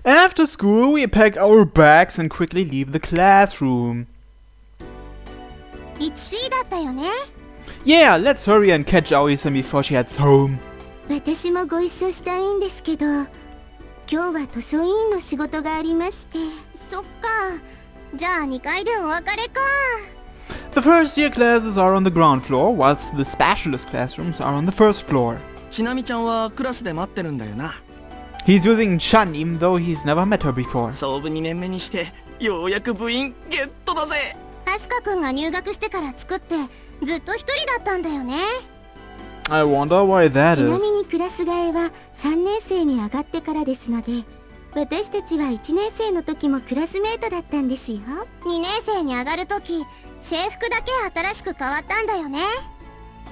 After school, we pack our bags and quickly leave the classroom. 1C だったよね。 Yeah, let's hurry and catch Aoi-san before she heads home. 私もご一緒したいんですけど、今日は図書委員の仕事がありまして。そっか。じゃあ2階でお別れか。The first year classes are on the ground floor, whilst the specialist classrooms are on the first floor. ちなみちゃんはクラスで待ってるんだよな。He's using Chan even though he's never met her before. 総部2年目にしてようやく部員ゲットだぜ。アスカくんが入学してから作ってずっと一人だったんだよね。I wonder why that ちな is. みにクラス替えは3年生に上がってからですので、私たちは1年生の時もクラスメートだったんですよ。2年生に上がる時、制服だけ新しく変わったんだよね。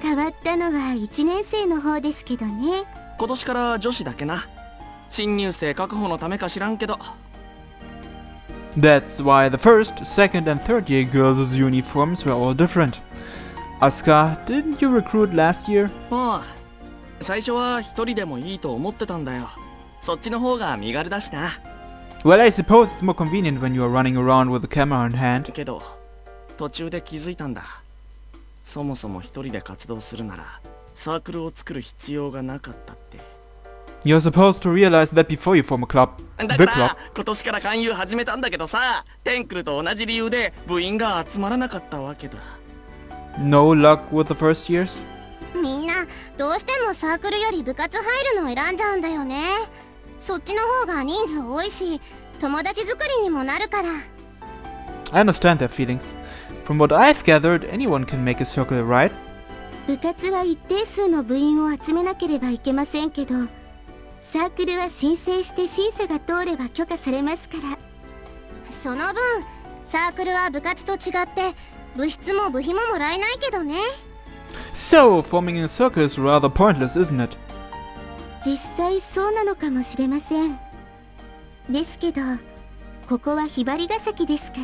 変わったのは1年生の方ですけどね。今年から女子だけな。新入生確保のためか知らんけど。That's why the first, second, and third year girls' uniforms were all different. Asuka, didn't you recruit last year? ああ、最初は一人でもいいと思ってたんだよ。そっちの方が身軽だしな。Well, I suppose it's more convenient when you are running around with a camera in hand. けど、途中で気づいたんだ。そもそも一人で活動するなら、サークルを作る必要がなかったって。You're supposed to realize that before you form a club. だ Big か club. ら、今年から勧誘始めたんだけどさ、テンクルと同じ理由で部員が集まらなかったわけだ。No luck with the first years? みんなどうしてもサークルより部活入るのを選んじゃうんだよね。そっちの方が人数多いし、友達作りにもなるから。I understand their feelings. From what I've gathered, anyone can make a circle, right? 部活は一定数の部員を集めなければいけませんけど、サークルは申請して審査が通れば許可されますから。その分、サークルは部活と違って部室も部費ももらえないけどね。So, forming a circle is rather pointless, isn't it? 実際そうなのかもしれません。ですけど、ここはひばりが崎ですか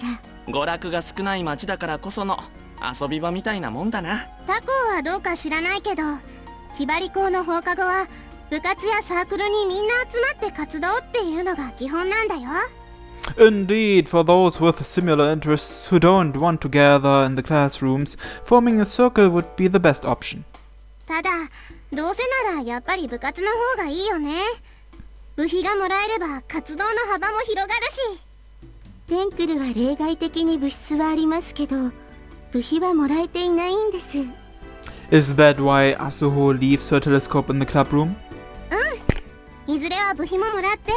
ら。娯楽が少ない町だからこその遊び場みたいなもんだな。他校はどうか知らないけど、ひばり校の放課後は部活やサークルにみんな集まって活動っていうのが基本なんだよ。Indeed, for those with similar interests who don't want to gather in the classrooms, forming a circle would be the best option. ただ、どうせならやっぱり部活の方がいいよね。部費がもらえれば活動の幅も広がるし。テンクルは例外的に部室はありますけど、部費はもらえていないんです。Is that why Asuho leaves her telescope in the club room? いずれは部費ももらって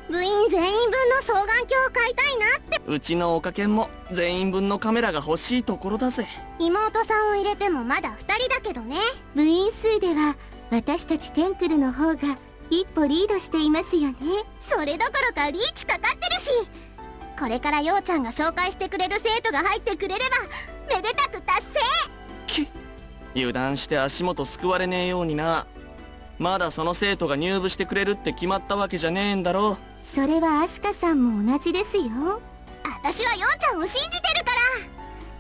部員全員分の双眼鏡を買いたいなって。うちのおかけんも全員分のカメラが欲しいところだぜ。妹さんを入れてもまだ2人だけどね。部員数では私たちテンクルの方が一歩リードしていますよね。それどころかリーチかかってるし、これからようちゃんが紹介してくれる生徒が入ってくれればめでたく達成。油断して足元すくわれねえようにな。まだその生徒が入部してくれるって決まったわけじゃねえんだろ。それはアスカさんも同じですよ。私はようちゃんを信じてるか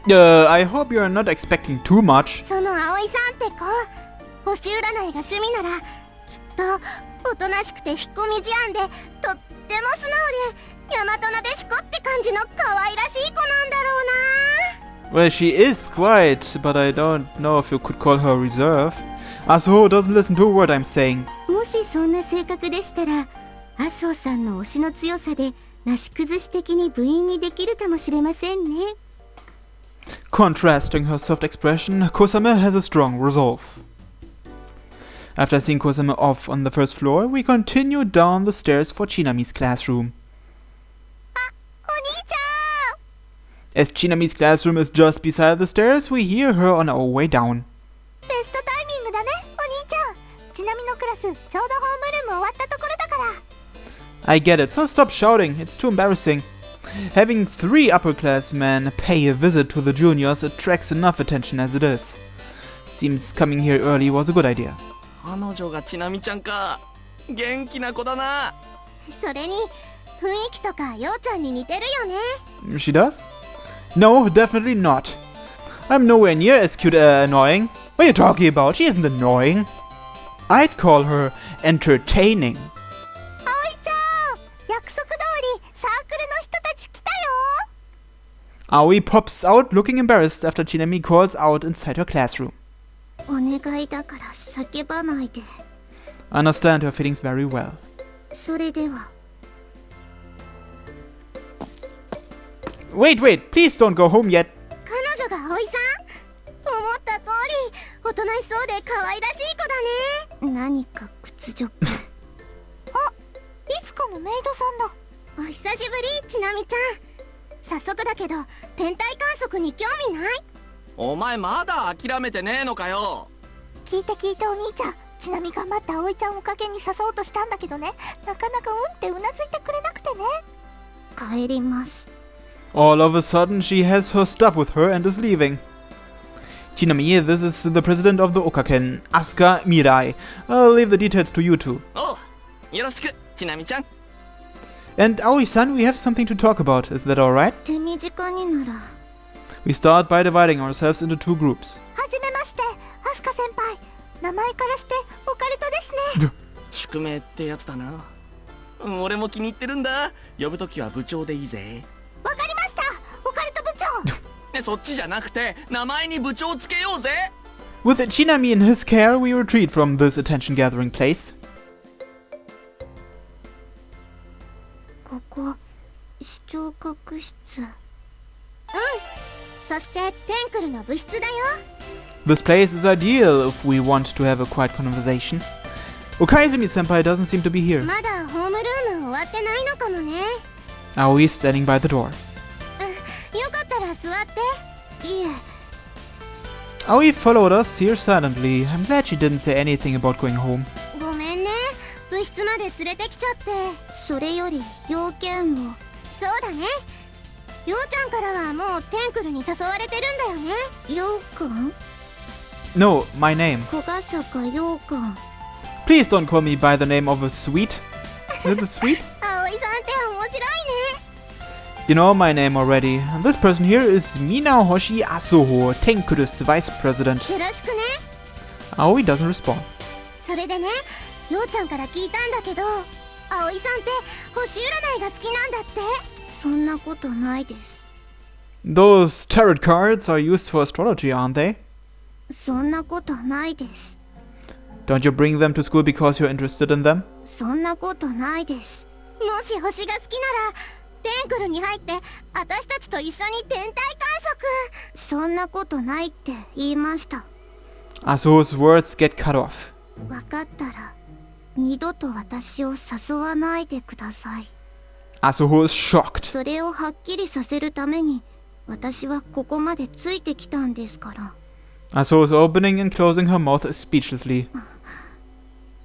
ら。I hope you're not expecting too much. その葵さんって子、星占いが趣味ならきっとおとなしくて引っ込み思案でとっても素直で大和なでしこって感じの可愛らしい子なんだろうな。 Well, she is quiet, but I don't know if you could call her reserved. Asuho doesn't listen to a word I'm saying. もしそんな性格でしたら、アスオさんの推しの強さでなし崩し的に部員にできるかもしれませんね。Contrasting her soft expression, Kosame has a strong resolve. After seeing Kosame off on the first floor, we continue down the stairs for Chinami's classroom. お兄ちゃん。 As Chinami's classroom is just beside the stairs, we hear her on our way down. ベストタイミングだね、お兄ちゃん。ちなみのクラス、ちょうどホームルーム終わったところだから。I get it, so stop shouting, it's too embarrassing. Having 3 upperclassmen pay a visit to the juniors attracts enough attention as it is. Seems coming here early was a good idea. 彼女がちなみちゃんか。元気な子だな。それに雰囲気とかようちゃんに似てるよね。She does? No, definitely not. I'm nowhere near as cute annoying. What are you talking about? She isn't annoying. I'd call her entertaining. 葵ちゃん、約束通 Aoi pops out looking embarrassed after Chinami calls out inside her classroom. お願いだから叫ばないで。 I understand her feelings very well. それでは。 Wait, please don't go home yet. 彼女が葵さん？思った通り、おとなしそうで可愛らしい子だね。何か屈辱。あ、いつかのメイドさんだ。お久しぶり、ちなみちゃん。早速だけど、天体観測に興味ない？お前まだ諦めてねえのかよ。聞いてお兄ちゃん。ちなみ頑張って葵ちゃんを陰に誘おうとしたんだけどね、なかなかってうなずいてくれなくてね。帰ります。 All of a sudden, she has her stuff with her and is leaving. Chinami, this is the president of the Okaken, Asuka Mirai. I'll leave the details to you two. おう、よろしく、ちなみちゃん。 And Aoi-san, we have something to talk about. Is that alright? 手短になら。 We start by dividing ourselves into two groups. はじめまして、アスカ先輩。名前からしてオカルトですね。宿命ってやつだな。俺も気に入ってるんだ。呼ぶときは部長でいいぜ。わかりました、オカルト部長。そっちじゃなくて名前に部長つけようぜ。 With Chinami in his care, we retreat from this attention-gathering place. ここ、視聴覚室。そしてテンクルの部室だよ。 This place is ideal if we want to have a quiet conversation. Okaizumi-senpai doesn't seem to be here. まだホームルーム終わってないのかもね。 Aoi is standing by the door. よかったら座って。いえ。 Aoi followed us here silently. I'm glad she didn't say anything about going home. ごめんね、部室まで連れてきちゃって。それより要件を。そうだね。ようちゃんからはもうテンクルに誘われてるんだよね。ようかん？ No, my name. 小ヶ坂ようかん。 Please don't call me by the name of a sweet. Is it a sweet? 葵さんって面白いね。 You know my name already. This person here is Minahoshi Asuho, Tenkuru's vice president. よろしくね。 Aoi doesn't respond. それでね、ようちゃんから聞いたんだけど、葵さんって星占いが好きなんだって。そんなことないです。 Those tarot cards are used for astrology, aren't they? そんなことないです。 Don't you bring them to school because you're interested in them? そんなことないです。もし星が好きならテンクルに入って私たちと一緒に天体観測。そんなことないって言いました。 Asuho's words get cut off. わかったら二度と私を誘わないでください。 Asuho is shocked. それをはっきりさせるために私はここまでついてきたんですから。 Asuho is opening and closing her mouth speechlessly.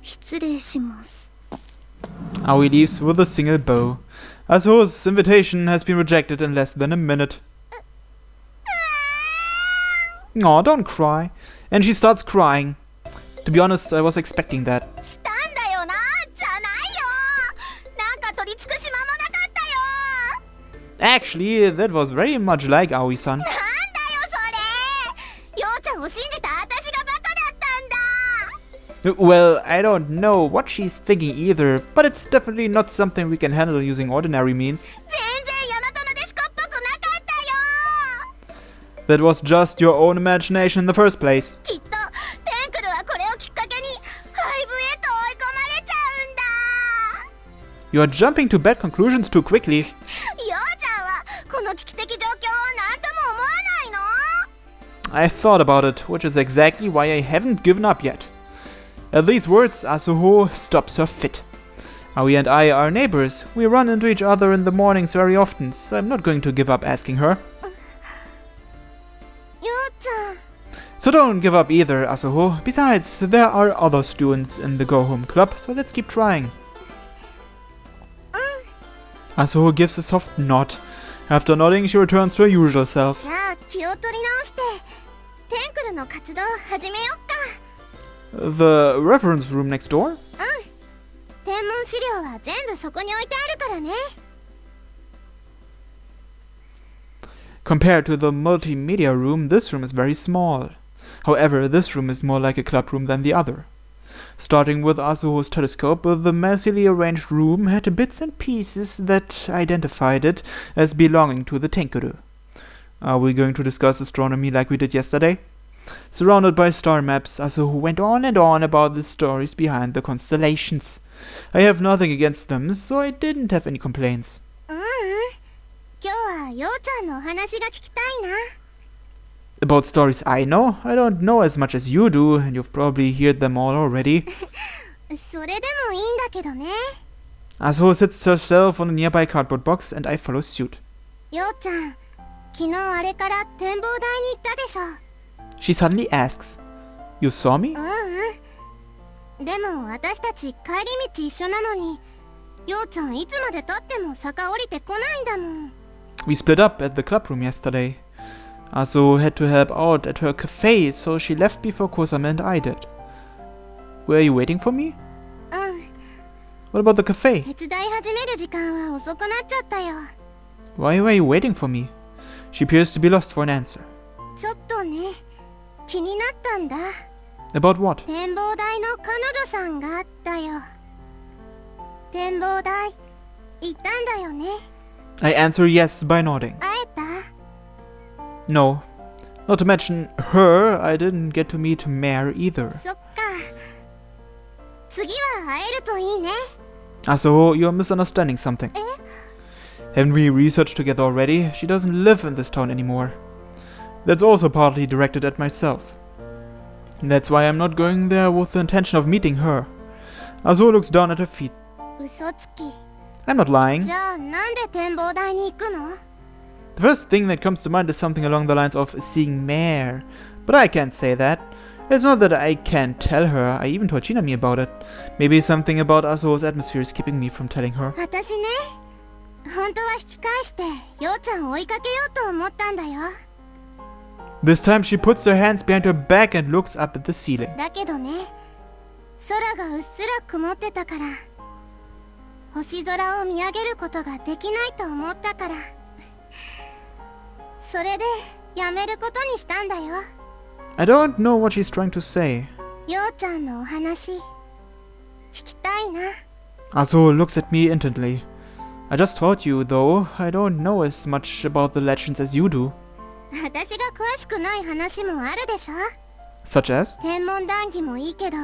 失礼します。 Aoi leaves with a single bow. Asuho's invitation has been rejected in less than a minute. Aw, don't cry. And she starts crying. To be honest, I was expecting that. したんだよな、じゃないよ。なんか取り付く島もなかったよ。 Actually, that was very much like Aoi-san. なんだよそれ。ようちゃんを信じた私がバカだったんだ。 Well, I don't know what she's thinking either, but it's definitely not something we can handle using ordinary means. 全然ヤマトのデシコっぽくなかったよ。 That was just your own imagination in the first place. きっとテンクルはこれをきっかけに廃部へと追い込まれちゃうんだ。 You're jumping to bad conclusions too quickly. ようちゃんはこの危機的状況を何とも思わないの？ I thought about it, which is exactly why I haven't given up yet. At these words, Asuho stops her fit. Aoi and I are neighbors. We run into each other in the mornings very often, so I'm not going to give up asking her. ようちゃん。 So don't give up either, Asuho. Besides, there are other students in the Go Home Club, so let's keep trying. Asuho gives a soft nod. After nodding, she returns to her usual self. じゃあ気を取り直してテンクルの活動を始めよっか。 The reference room next door? 天文資料は全部そこに置いてあるからね。 Compared to the multimedia room, this room is very small. However, this room is more like a club room than the other. Starting with Asuho's telescope, the messily arranged room had bits and pieces that identified it as belonging to the Tenkuru. Are we going to discuss astronomy like we did yesterday? Surrounded by star maps, Asuho went on and on about the stories behind the constellations. I have nothing against them, so I didn't have any complaints. 今日はようちゃんのお話が聞きたいな。 About stories I know? I don't know as much as you do, and you've probably heard them all already. それでもいいんだけどね。 Asuho sits herself on a nearby cardboard box, and I follow suit. ようちゃん、昨日あれから展望台に行ったでしょ。 She suddenly asks, "You saw me?" でも私たち帰り道一緒なのに、ようちゃんいつまで経っても坂降りてこないんだもん。 We split up at the clubroom yesterday. Asuho had to help out at her cafe, so she left before Kosame and I did. Were you waiting for me? うん。 What about the cafe? 手伝い始める時間は遅くなっちゃったよ。 Why were you waiting for me? She appears to be lost for an answer. ちょっとね、気になったんだ。 About what? 展望台の彼女さんがあったよ。展望台、行ったんだよね。 I answer yes by nodding. 会えた？ No. Not to mention her, I didn't get to meet Mare either. そっか。次は会えるといいね。 Asuho, you're misunderstanding something. Haven't we researched together already? She doesn't live in this town anymore. That's also partly directed at myself. That's why I'm not going there with the intention of meeting her. Asuho looks down at her feet. 嘘つき。 I'm not lying. じゃあなんで展望台に行くの？ The first thing that comes to mind is something along the lines of seeing Mare. But I can't say that. It's not that I can't tell her. I even told Shinami about it. Maybe something about Asuho's atmosphere is keeping me from telling her. 私ね、本当は引き返してようちゃんを追いかけようと思ったんだよ。 This time she puts her hands behind her back and looks up at the ceiling. だけどね、空がうっすら曇ってたから、星空を見上げることができないと思ったから、それでやめることにしたんだよ。 I don't know what she's trying to say. ようちゃんのお話、聞きたいな。 Asuho looks at me intently. I just told you, though, I don't know as much about the legends as you do. 私が詳しくない話もあるでしょ。 Such as? 天文談義もいいけど、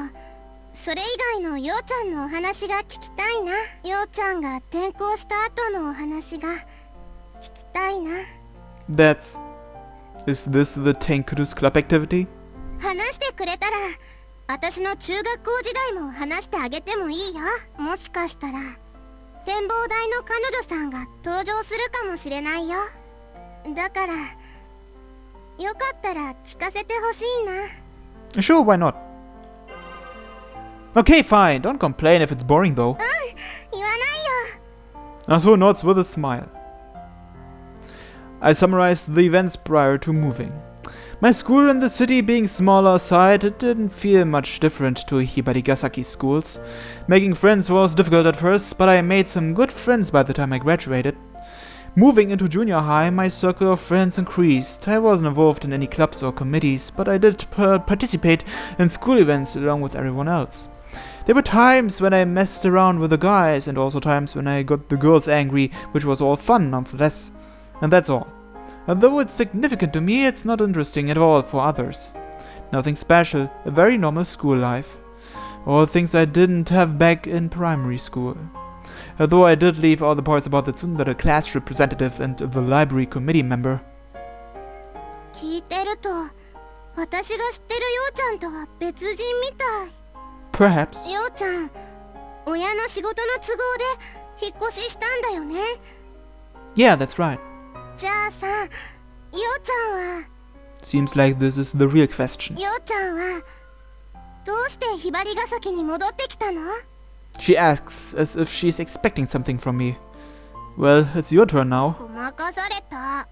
それ以外のようちゃんのお話が聞きたいな。ようちゃんが転校した後のお話が聞きたいな。 That's... Is this the Tenkuru's club activity? 話してくれたら、私の中学校時代も話してあげてもいいよ。もしかしたら、展望台の彼女さんが登場するかもしれないよ。だから、よかったら聞かせてほしいな。 Sure, why not? Okay, fine. Don't complain if it's boring, though. 言わないよ。 Asuho nods with a smile. I summarized the events prior to moving. My school and the city being smaller aside, it didn't feel much different to Hibarigasaki schools. Making friends was difficult at first, but I made some good friends by the time I graduated. Moving into junior high, my circle of friends increased. I wasn't involved in any clubs or committees, but I did participate in school events along with everyone else. There were times when I messed around with the guys, and also times when I got the girls angry, which was all fun nonetheless. And that's all. Although it's significant to me, it's not interesting at all for others. Nothing special, a very normal school life. All things I didn't have back in primary school. Although I did leave all the parts about the tsundere class representative and the library committee member. 聞いてると、私が知ってるようちゃんとは別人みたい。 Perhaps. ようちゃん、親の仕事の都合で引っ越ししたんだよね。 Yeah, that's right. じゃあさ、ようちゃんは、 Seems like this is the real question. ようちゃんは、どうしてひばりが崎に戻ってきたの？ She asks as if she's expecting something from me. Well, it's your turn now. ごまかされた。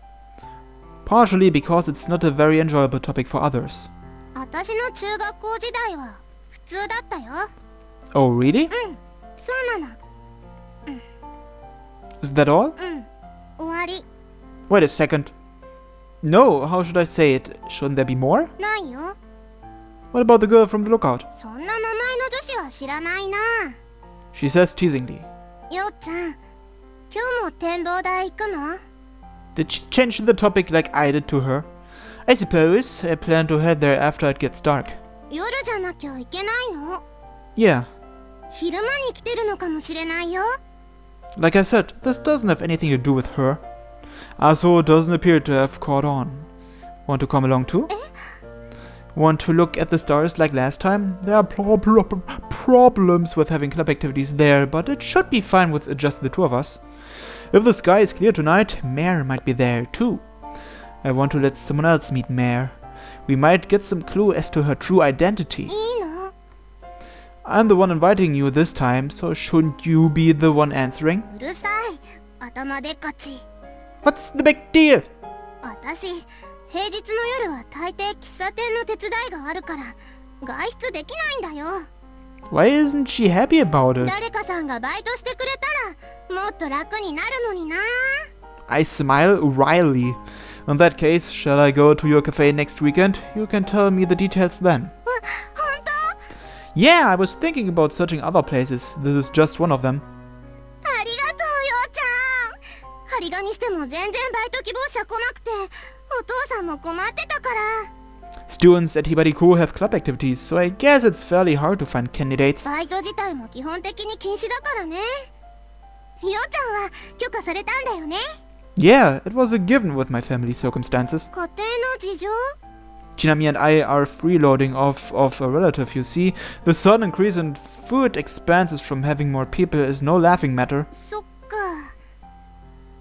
Partially because it's not a very enjoyable topic for others. 私の中学校時代は普通だったよ。 Oh, really? うん、そうなの。 Is that all? うん、終わり。 Wait a second. No, how should I say it? Shouldn't there be more? ないよ。 What about the girl from the lookout? そんな名前の女子は知らないな。 She says teasingly. ようちゃん、今日も展望台行くの？ Did she change the topic like I did to her? I suppose I plan to head there after it gets dark. 夜じゃなきゃいけないの？ Yeah, 昼間に来てるのかもしれないよ。 like I said, this doesn't have anything to do with her. Asuho doesn't appear to have caught on. Want to come along too? Want to look at the stars like last time? There are problems with having club activities there, but it should be fine with just the two of us. If the sky is clear tonight, Mare might be there too. I want to let someone else meet Mare. We might get some clue as to her true identity. いいの？ I'm the one inviting you this time, so shouldn't you be the one answering? うるさい。頭でっかち。 What's the big deal? 私、平日の夜は大抵喫茶店の手伝いがあるから外出できないんだよ。 Why isn't she happy about it? 誰かさんがバイトしてくれたらもっと楽になるのにな。 I smile wryly. In that case, shall I go to your cafe next weekend? You can tell me the details then. 本当？ Yeah, I was thinking about searching other places. This is just one of them. ありがとう、ようちゃん。張り紙しても全然バイト希望者来なくてお父さんも困ってたから。 Students at Hibariku have club activities, so I guess it's fairly hard to find candidates. バイト自体も基本的に禁止だからね。ようちゃんは許可されたんだよね。 Yeah, it was a given with my family circumstances. 家庭の事情？ Chinami and I are freeloading off of a relative, you see. The sudden increase in food expenses from having more people is no laughing matter. そっか。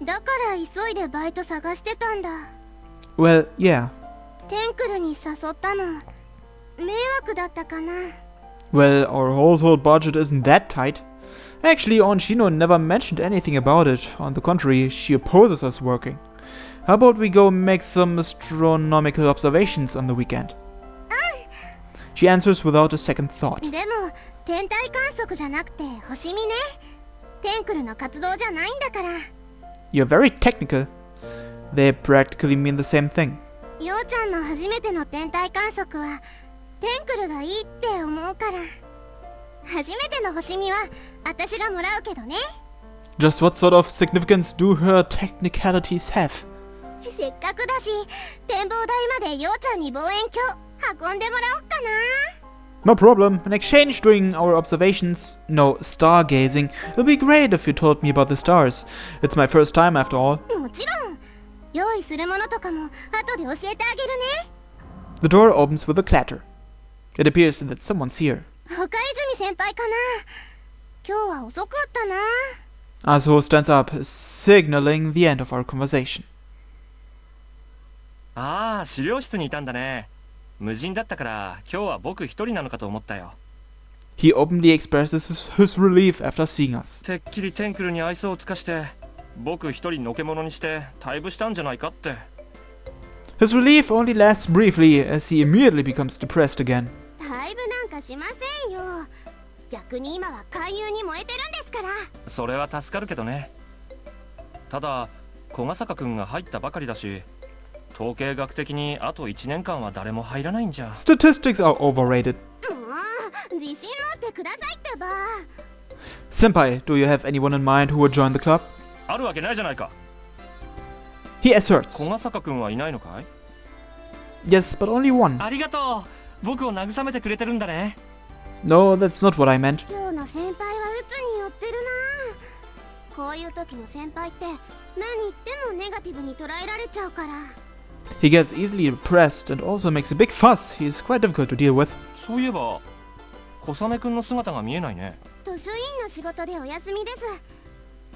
だから急いでバイト探してたんだ。 Well, yeah. テンクルに誘ったの迷惑だったかな。 Well, our household budget isn't that tight. Actually, Onshino never mentioned anything about it. On the contrary, she opposes us working. How about we go make some astronomical observations on the weekend? She answers without a second thought. でも天体観測じゃなくて星見ね。テンクルの活動じゃないんだから。 You're very technical. They practically mean the same thing. ようちゃんの初めての天体観測はテンクルがいいって思うから。初めての星見は私がもらうけどね。 Just what sort of significance do her technicalities have? せっかくだし展望台までようちゃんに望遠鏡運んでもらおっかな。 No problem. In exchange during our observations, no, stargazing, it would be great if you told me about the stars. It's my first time after all. もちろん用意するものとかも後で教えてあげるね。 The door opens with a clatter. It appears that someone's here. 岡泉先輩かな。今日は遅かったな。 Asuho stands up, signaling the end of our conversation. ああ、資料室にいたんだね。無人だったから今日は僕一人なのかと思ったよ。 He openly expresses his relief after seeing us. てっきりテンクルに愛想を尽かして僕一人のけ者にして退部したんじゃないかって。 His relief only lasts briefly as he immediately becomes depressed again. 退部なんかしませんよ。逆に今は勧誘に燃えてるんですから。それは助かるけどね。ただ小笠坂くんが入ったばかりだし、統計学的にあと1年間は誰も入らないんじゃ。 Statistics are overrated. もう自信持ってくださいってば。 Senpai, do you have anyone in mind who would join the club? あるわけないじゃないか。 He asserts. 小笠坂くんはいないのかい？ Yes, but only one. ありがとう。僕を慰めてくれてるんだね。 No, that's not what I meant. 今日の先輩は鬱に寄ってるな。こういう時の先輩って何言ってもネガティブに捉えられちゃうから。 He gets easily depressed and also makes a big fuss. He is quite difficult to deal with. そういえば小雨くんの姿が見えないね。図書委員の仕事でお休みです。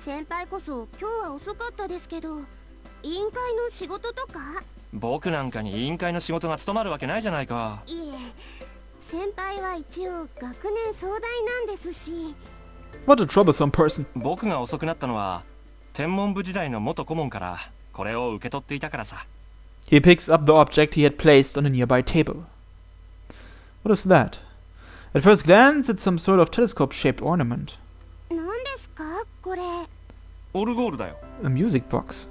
先輩こそ今日は遅かったですけど、委員会の仕事とか？僕なんかに委員会の仕事が務まるわけないじゃないか。いえ、先輩は一応学年総代なんですし。 What a troublesome person. 僕が遅くなったのは天文部時代の元顧問からこれを受け取っていたからさ。 He picks up the object he had placed on a nearby table. What is that? At first glance, it's some sort of telescope-shaped ornament. 何ですかこれ？オルゴールだよ。 A music box.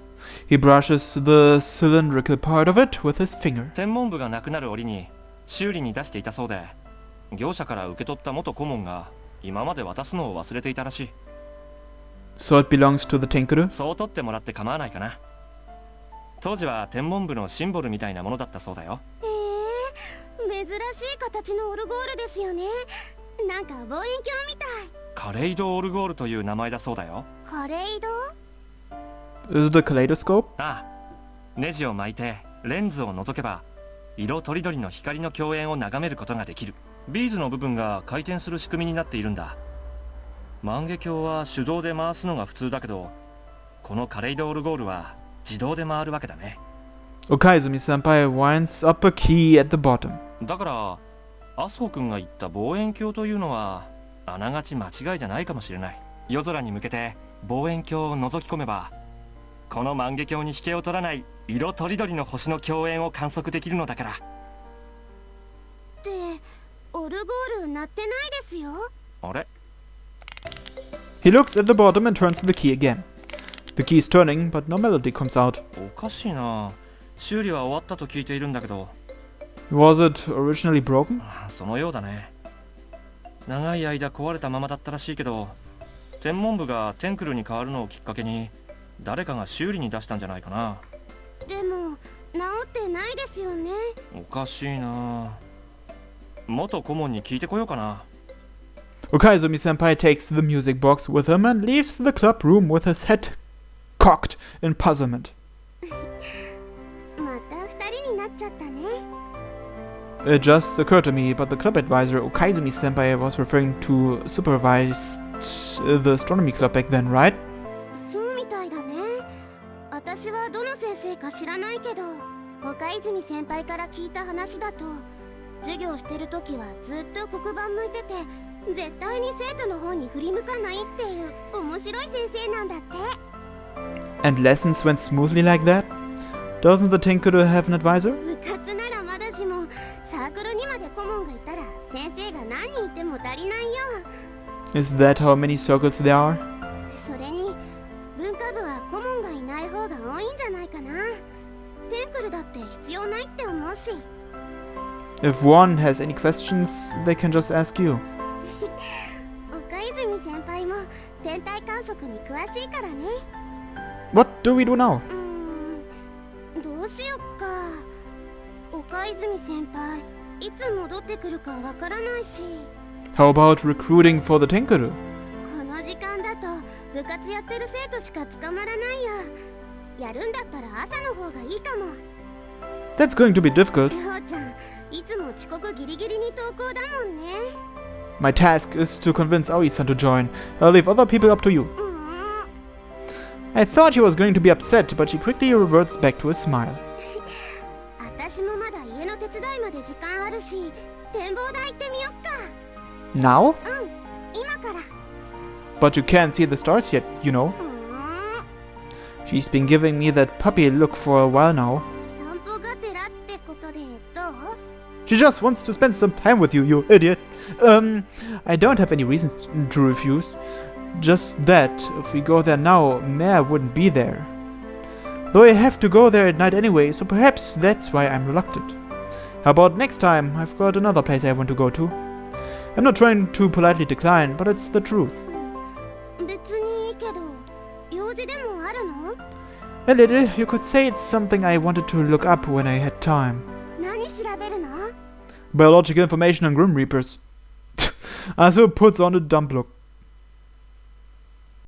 He brushes the cylindrical part of it with his finger. 天文部がなくなる折に修理に出していたそうで、業者から受け取った元顧問が今まで渡すのを忘れていたらしい。 So it belongs to the Tinkerer? そう取ってもらって構わないかな。当時は天文部のシンボルみたいなものだったそうだよ。珍しい形のオルゴールですよね。なんか望遠鏡みたい。カレイドオルゴールという名前だそうだよ。カレイド？ Is it a kaleidoscope? ああ、ネジを巻いてレンズを覗けば色とりどりの光の共演を眺めることができる。ビーズの部分が回転する仕組みになっているんだ。万華鏡は手動で回すのが普通だけど、このカレイドオルゴールは自動で回るわけだね。Okaizumi-senpai winds up a key at the bottom. だから麻生君が言った望遠鏡というのはあながち間違いじゃないかもしれない。夜空に向けて望遠鏡を覗き込めば、この万華鏡に引けを取らない色とりどりの星の共演を観測できるのだから。ってオルゴール鳴ってないですよ。あれ？ He looks at the bottom and turns the key again. The key is turning, but no melody comes out. おかしいな。修理は終わったと聞いているんだけど。Was it originally broken? そのようだね。長い間壊れたままだったらしいけど、天文部がテンクルに変わるのをきっかけに誰かが修理に出したんじゃないかな。でも治ってないですよね。おかしいな。元顧問に聞いてこようかな。Okaizumi-senpai takes the music box with him and leaves the club room with his head cocked in puzzlement. また二人になっちゃったね。It just occurred to me, but the club advisor Okaizumi-senpai was referring to supervised the astronomy club back then, right? そうみたいだね。私はどの先生か知らないけど、岡泉先輩から聞いた話だと、授業してる時はずっと黒板向いてて、絶対に生徒の方に振り向かないっていう面白い先生なんだって。And lessons went smoothly like that? Doesn't the Tenkuru have an advisor? 部活ならまだしも、サークルにまで顧問がいたら先生が何人いても足りないよ。Is that how many circles there are? それに文化部は顧問がいない方が多いんじゃないかな。テンクルだって必要ないって思うし。If one has any questions, they can just ask you. 岡泉先輩も天体観測に詳しいからね。What do we do now? どうしよっか。岡泉先輩いつ戻ってくるかわからないし。 How about recruiting for the Tenkuru? この時間だと部活やってる生徒しか捕まらないや。やるんだったら朝の方がいいかも。 That's going to be difficult. りょうちゃんいつも遅刻ギリギリに登校だもんね。 My task is to convince Aoi-san to join. I'll leave other people up to you. I thought she was going to be upset, but she quickly reverts back to a smile. 私もまだ家の手伝いまで時間あるし、展望台行ってみよっか。 Now? 今から。 But you can't see the stars yet, you know. She's been giving me that puppy look for a while now. 散歩がてらってことでどう？ She just wants to spend some time with you, you idiot. I don't have any reason to refuse. Just that, if we go there now, Mare wouldn't be there. Though I have to go there at night anyway, so perhaps that's why I'm reluctant. How about next time? I've got another place I want to go to. I'm not trying to politely decline, but it's the truth. 別にいいけど、用事でもあるの？ A little, you could say it's something I wanted to look up when I had time. 何調べるの？ Biological information on Grim Reapers. Asuho puts on a dumb look.